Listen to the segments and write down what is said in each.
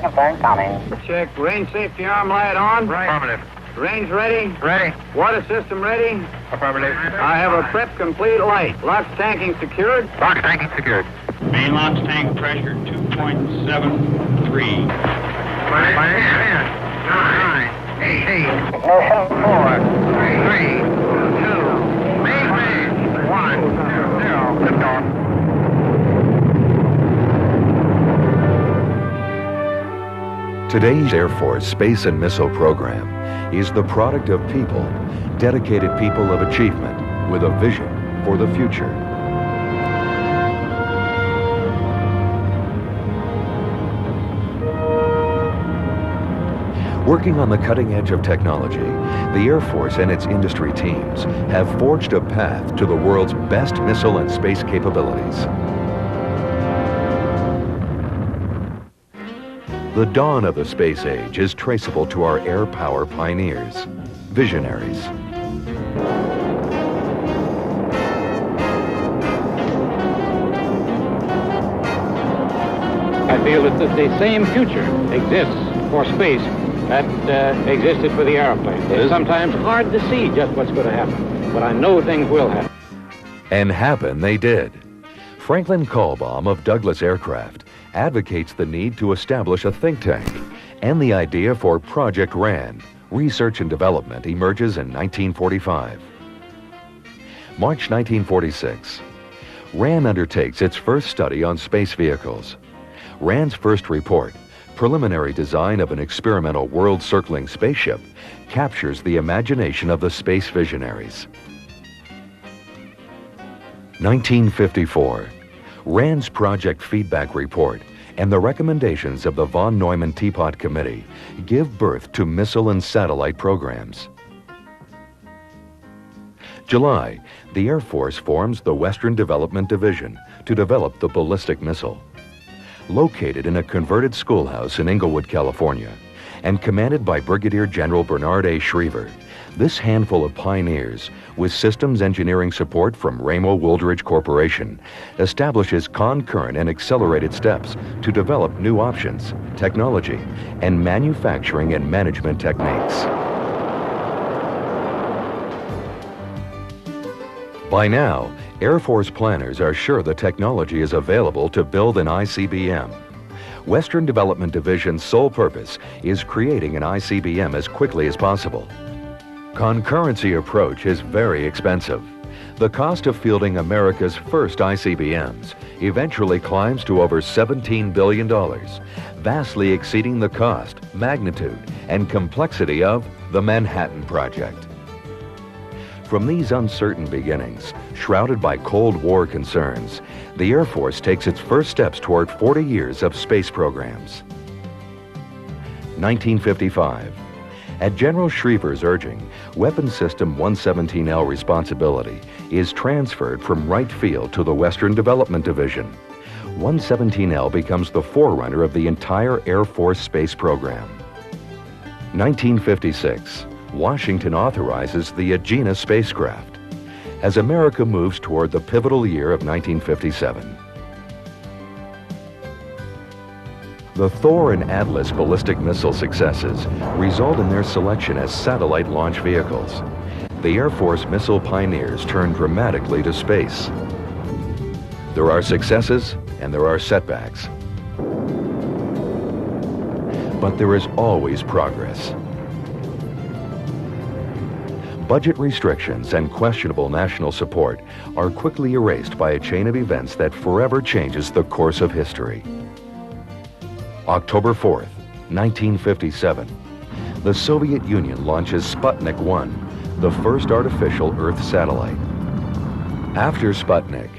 second turn coming. Check. Range safety arm light on. Right. Affirmative. Range ready. Ready. Water system ready. Affirmative. I have a prep complete light. Locks tanking secured. Box tanking secured. Main locks tank pressure 2.73. 5, 10, 9, 8, Ignition. 4, 3, 2, main range, 1, 0, liftoff. Today's Air Force space and missile program is the product of people, dedicated people of achievement with a vision for the future. Working on the cutting edge of technology, the Air Force and its industry teams have forged a path to the world's best missile and space capabilities. The dawn of the space age is traceable to our air power pioneers, visionaries. I feel that the same future exists for space that existed for the airplane. It's sometimes hard to see just what's going to happen, but I know things will happen. And happen they did. Franklin Callbaum of Douglas Aircraft advocates the need to establish a think tank, and the idea for Project RAN, research and development, emerges in 1945. March 1946. RAN undertakes its first study on space vehicles. RAN's first report, Preliminary Design of an Experimental World-Circling Spaceship, captures the imagination of the space visionaries. 1954. RAN's Project Feedback Report and the recommendations of the von Neumann Teapot Committee give birth to missile and satellite programs. July, the Air Force forms the Western Development Division to develop the ballistic missile. Located in a converted schoolhouse in Inglewood, California, and commanded by Brigadier General Bernard A. Schriever, this handful of pioneers, with systems engineering support from Ramo Wooldridge Corporation, establishes concurrent and accelerated steps to develop new options, technology, and manufacturing and management techniques. By now, Air Force planners are sure the technology is available to build an ICBM. Western Development Division's sole purpose is creating an ICBM as quickly as possible. Concurrency approach is very expensive. The cost of fielding America's first ICBMs eventually climbs to over $17 billion, vastly exceeding the cost, magnitude, and complexity of the Manhattan Project. From these uncertain beginnings, shrouded by Cold War concerns, the Air Force takes its first steps toward 40 years of space programs. 1955. At General Schriever's urging, Weapons System 117L responsibility is transferred from Wright Field to the Western Development Division. 117L becomes the forerunner of the entire Air Force space program. 1956. Washington authorizes the Agena spacecraft as America moves toward the pivotal year of 1957. The Thor and Atlas ballistic missile successes result in their selection as satellite launch vehicles. The Air Force missile pioneers turn dramatically to space. There are successes and there are setbacks. But there is always progress. Budget restrictions and questionable national support are quickly erased by a chain of events that forever changes the course of history. October 4th, 1957, the Soviet Union launches Sputnik 1, the first artificial Earth satellite. After Sputnik,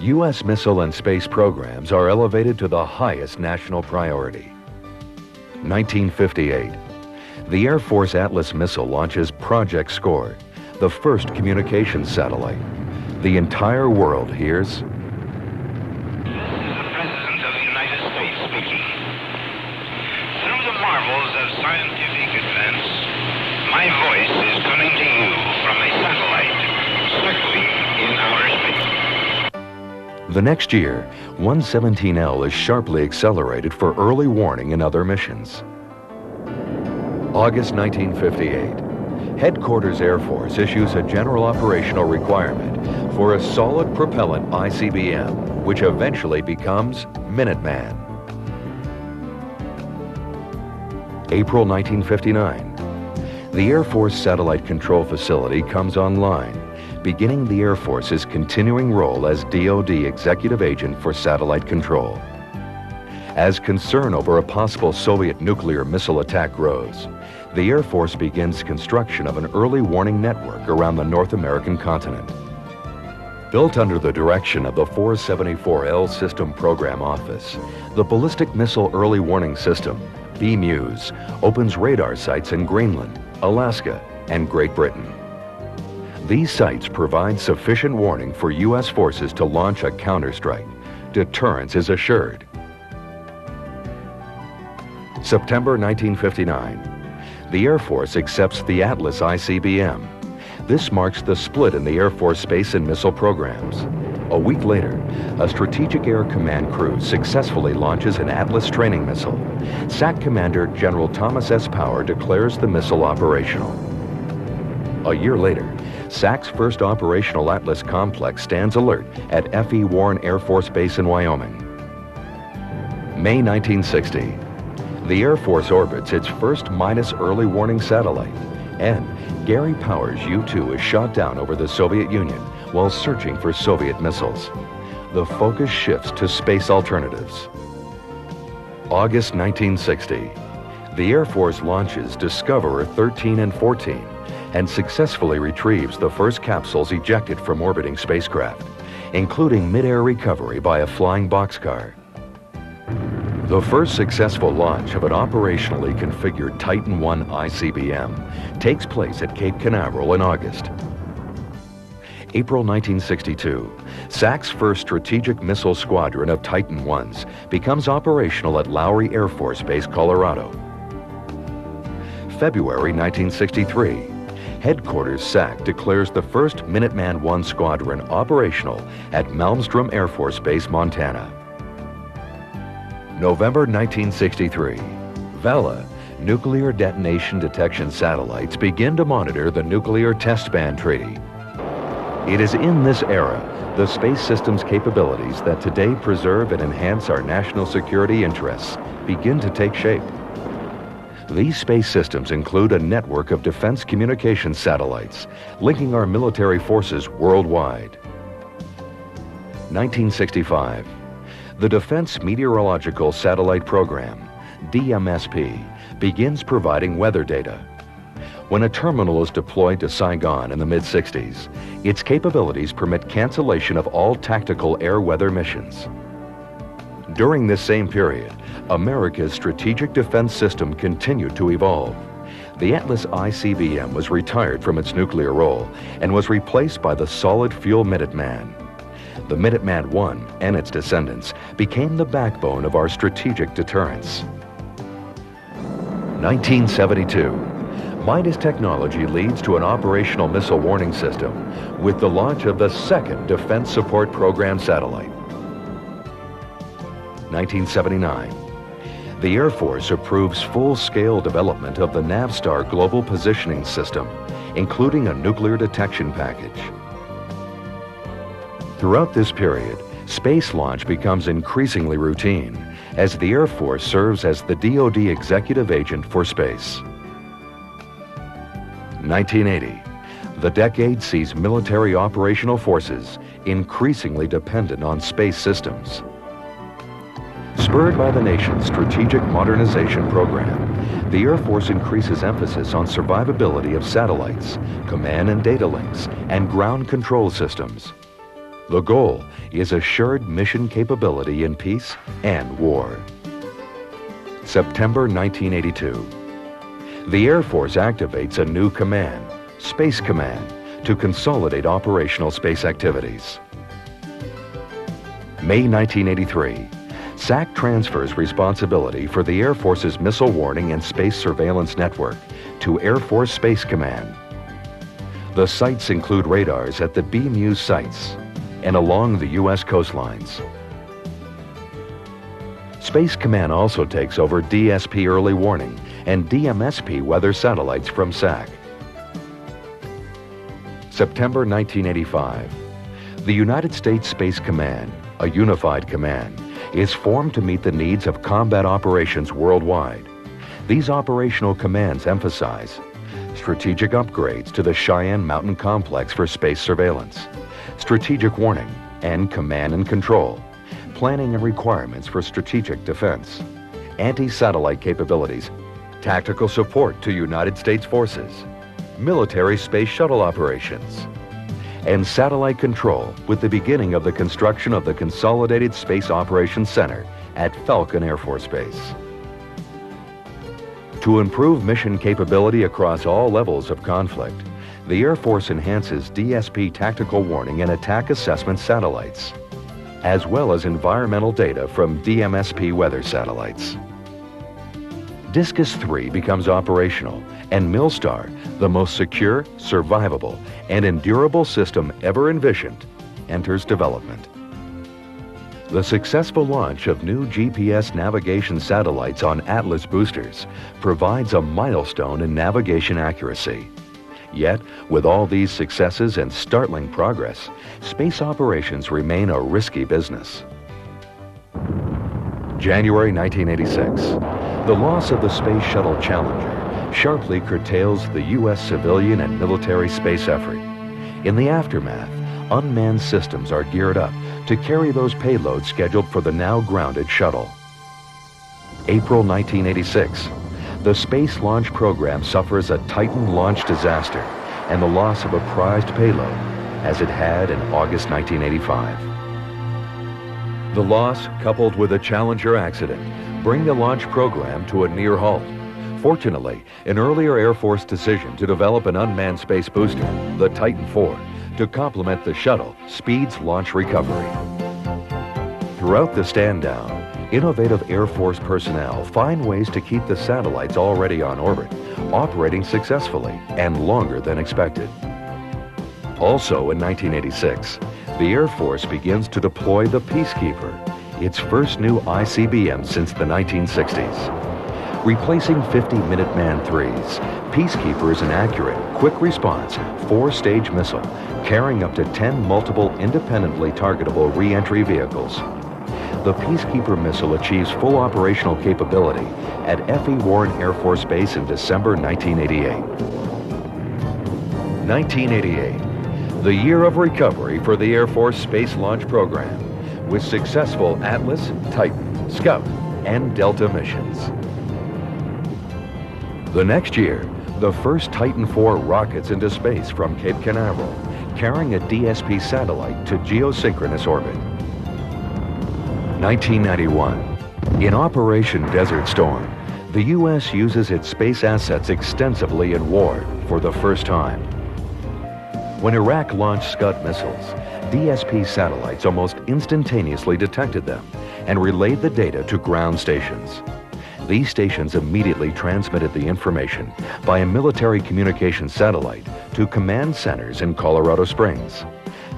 U.S. missile and space programs are elevated to the highest national priority. 1958, the Air Force Atlas missile launches Project SCORE, the first communications satellite. The entire world hears. This is the President of the United States speaking. Through the marvels of scientific advance, my voice is coming to you from a satellite circling in outer space. The next year, 117L is sharply accelerated for early warning in other missions. August 1958. Headquarters Air Force issues a general operational requirement for a solid propellant ICBM, which eventually becomes Minuteman. April 1959. The Air Force Satellite Control Facility comes online, beginning the Air Force's continuing role as DoD Executive Agent for Satellite Control. As concern over a possible Soviet nuclear missile attack grows, the Air Force begins construction of an early warning network around the North American continent. Built under the direction of the 474L System Program Office, the Ballistic Missile Early Warning System, BMEWS, opens radar sites in Greenland, Alaska, and Great Britain. These sites provide sufficient warning for U.S. forces to launch a counterstrike. Deterrence is assured. September 1959. The Air Force accepts the Atlas ICBM. This marks the split in the Air Force space and missile programs. A week later, a Strategic Air Command crew successfully launches an Atlas training missile. SAC Commander General Thomas S. Power declares the missile operational. A year later, SAC's first operational Atlas complex stands alert at F.E. Warren Air Force Base in Wyoming. May 1960. The Air Force orbits its first Midas early warning satellite, and Gary Powers' U-2 is shot down over the Soviet Union while searching for Soviet missiles. The focus shifts to space alternatives. August 1960. The Air Force launches Discoverer 13 and 14 and successfully retrieves the first capsules ejected from orbiting spacecraft, including mid-air recovery by a flying boxcar. The first successful launch of an operationally configured Titan I ICBM takes place at Cape Canaveral in August. April 1962, SAC's first strategic missile squadron of Titan I's becomes operational at Lowry Air Force Base, Colorado. February 1963, Headquarters SAC declares the first Minuteman I squadron operational at Malmstrom Air Force Base, Montana. November 1963, VALA, nuclear detonation detection satellites, begin to monitor the Nuclear Test Ban Treaty. It is in this era, the space system's capabilities that today preserve and enhance our national security interests begin to take shape. These space systems include a network of defense communications satellites, linking our military forces worldwide. 1965. The Defense Meteorological Satellite Program, DMSP, begins providing weather data. When a terminal is deployed to Saigon in the mid-60s, its capabilities permit cancellation of all tactical air weather missions. During this same period, America's strategic defense system continued to evolve. The Atlas ICBM was retired from its nuclear role and was replaced by the solid fuel Minuteman. The Minuteman I and its descendants became the backbone of our strategic deterrence. 1972. Midas technology leads to an operational missile warning system with the launch of the second Defense Support Program satellite. 1979. The Air Force approves full-scale development of the Navstar Global Positioning System, including a nuclear detection package. Throughout this period, space launch becomes increasingly routine as the Air Force serves as the DoD Executive Agent for Space. 1980. The decade sees military operational forces increasingly dependent on space systems. Spurred by the nation's strategic modernization program, the Air Force increases emphasis on survivability of satellites, command and data links, and ground control systems. The goal is assured mission capability in peace and war. September 1982. The Air Force activates a new command, Space Command, to consolidate operational space activities. May 1983. SAC transfers responsibility for the Air Force's missile warning and space surveillance network to Air Force Space Command. The sites include radars at the BMEWS sites, and along the U.S. coastlines. Space Command also takes over DSP early warning and DMSP weather satellites from SAC. September 1985. The United States Space Command, a unified command, is formed to meet the needs of combat operations worldwide. These operational commands emphasize strategic upgrades to the Cheyenne Mountain Complex for space surveillance, strategic warning and command and control, planning and requirements for strategic defense, anti-satellite capabilities, tactical support to United States forces, military space shuttle operations, and satellite control with the beginning of the construction of the Consolidated Space Operations Center at Falcon Air Force Base. To improve mission capability across all levels of conflict, the Air Force enhances DSP tactical warning and attack assessment satellites, as well as environmental data from DMSP weather satellites. Discus 3 becomes operational, and Milstar, the most secure, survivable, and endurable system ever envisioned, enters development. The successful launch of new GPS navigation satellites on Atlas boosters provides a milestone in navigation accuracy. Yet, with all these successes and startling progress, space operations remain a risky business. January 1986. The loss of the Space Shuttle Challenger sharply curtails the U.S. civilian and military space effort. In the aftermath, unmanned systems are geared up to carry those payloads scheduled for the now grounded shuttle. April 1986. The Space Launch Program suffers a Titan launch disaster and the loss of a prized payload, as it had in August 1985. The loss, coupled with a Challenger accident, bring the launch program to a near halt. Fortunately, an earlier Air Force decision to develop an unmanned space booster, the Titan IV, to complement the shuttle, speeds launch recovery. Throughout the stand-down, innovative Air Force personnel find ways to keep the satellites already on orbit operating successfully and longer than expected. Also in 1986, the Air Force begins to deploy the Peacekeeper, its first new ICBM since the 1960s. Replacing 50 Minuteman IIIs, Peacekeeper is an accurate, quick-response, 4-stage missile carrying up to 10 multiple independently targetable re-entry vehicles. The Peacekeeper missile achieves full operational capability at F.E. Warren Air Force Base in December 1988. 1988, the year of recovery for the Air Force Space Launch Program, with successful Atlas, Titan, Scout, and Delta missions. The next year, the first Titan IV rockets into space from Cape Canaveral, carrying a DSP satellite to geosynchronous orbit. 1991. In Operation Desert Storm, the U.S. uses its space assets extensively in war for the first time. When Iraq launched Scud missiles, DSP satellites almost instantaneously detected them and relayed the data to ground stations. These stations immediately transmitted the information by a military communications satellite to command centers in Colorado Springs.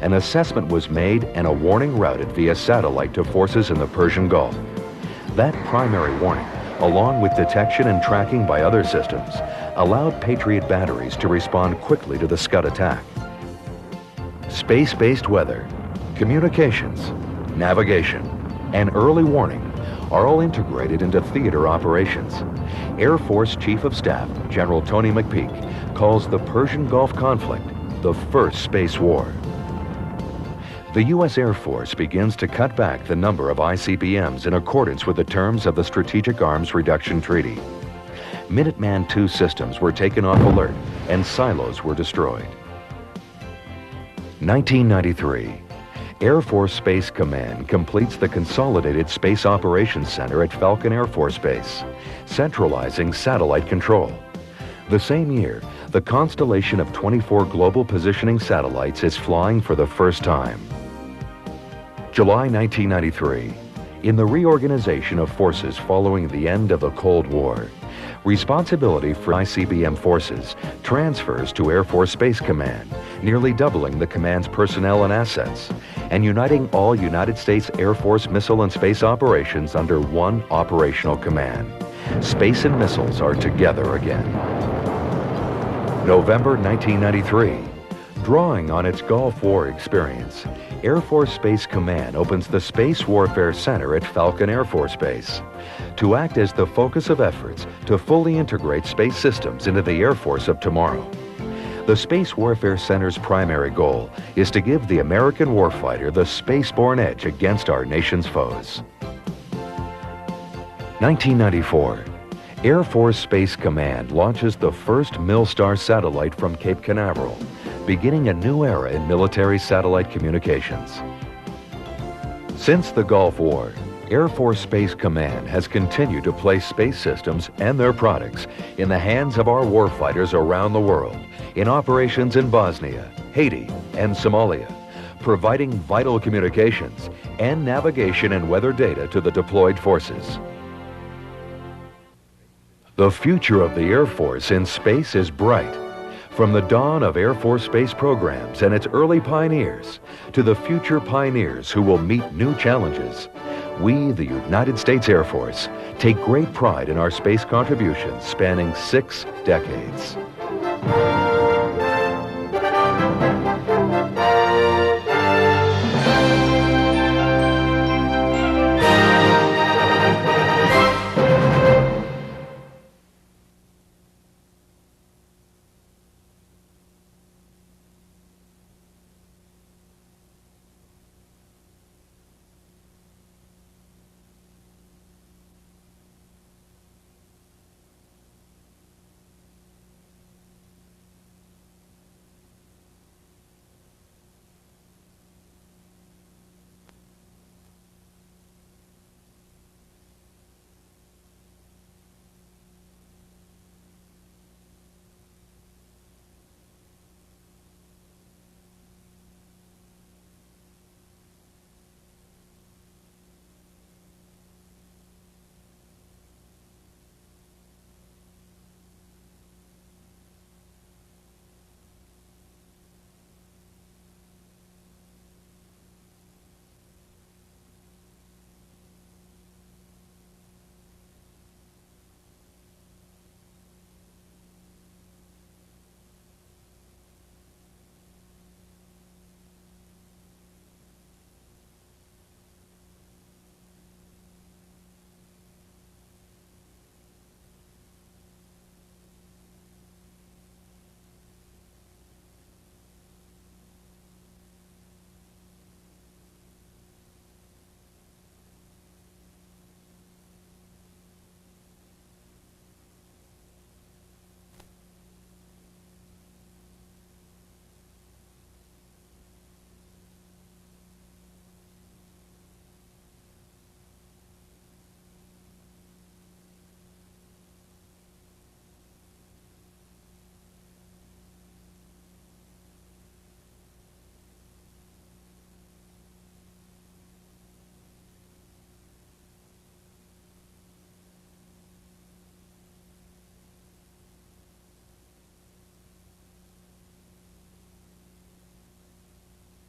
An assessment was made and a warning routed via satellite to forces in the Persian Gulf. That primary warning, along with detection and tracking by other systems, allowed Patriot batteries to respond quickly to the Scud attack. Space-based weather, communications, navigation, and early warning are all integrated into theater operations. Air Force Chief of Staff General Tony McPeak calls the Persian Gulf conflict the first space war. The U.S. Air Force begins to cut back the number of ICBMs in accordance with the terms of the Strategic Arms Reduction Treaty. Minuteman II systems were taken off alert and silos were destroyed. 1993. Air Force Space Command completes the Consolidated Space Operations Center at Falcon Air Force Base, centralizing satellite control. The same year, the constellation of 24 global positioning satellites is flying for the first time. July 1993. In the reorganization of forces following the end of the Cold War, Responsibility for ICBM forces transfers to Air Force Space Command, nearly doubling the command's personnel and assets, and uniting all United States Air Force missile and space operations under one operational command. Space and missiles are together again. November 1993. Drawing on its Gulf War experience, Air Force Space Command opens the Space Warfare Center at Falcon Air Force Base to act as the focus of efforts to fully integrate space systems into the Air Force of tomorrow. The Space Warfare Center's primary goal is to give the American warfighter the spaceborne edge against our nation's foes. 1994. Air Force Space Command launches the first Milstar satellite from Cape Canaveral, beginning a new era in military satellite communications. Since the Gulf War, Air Force Space Command has continued to place space systems and their products in the hands of our warfighters around the world in operations in Bosnia, Haiti, and Somalia, providing vital communications and navigation and weather data to the deployed forces. The future of the Air Force in space is bright. From the dawn of Air Force space programs and its early pioneers to the future pioneers who will meet new challenges, we, the United States Air Force, take great pride in our space contributions spanning 6 decades.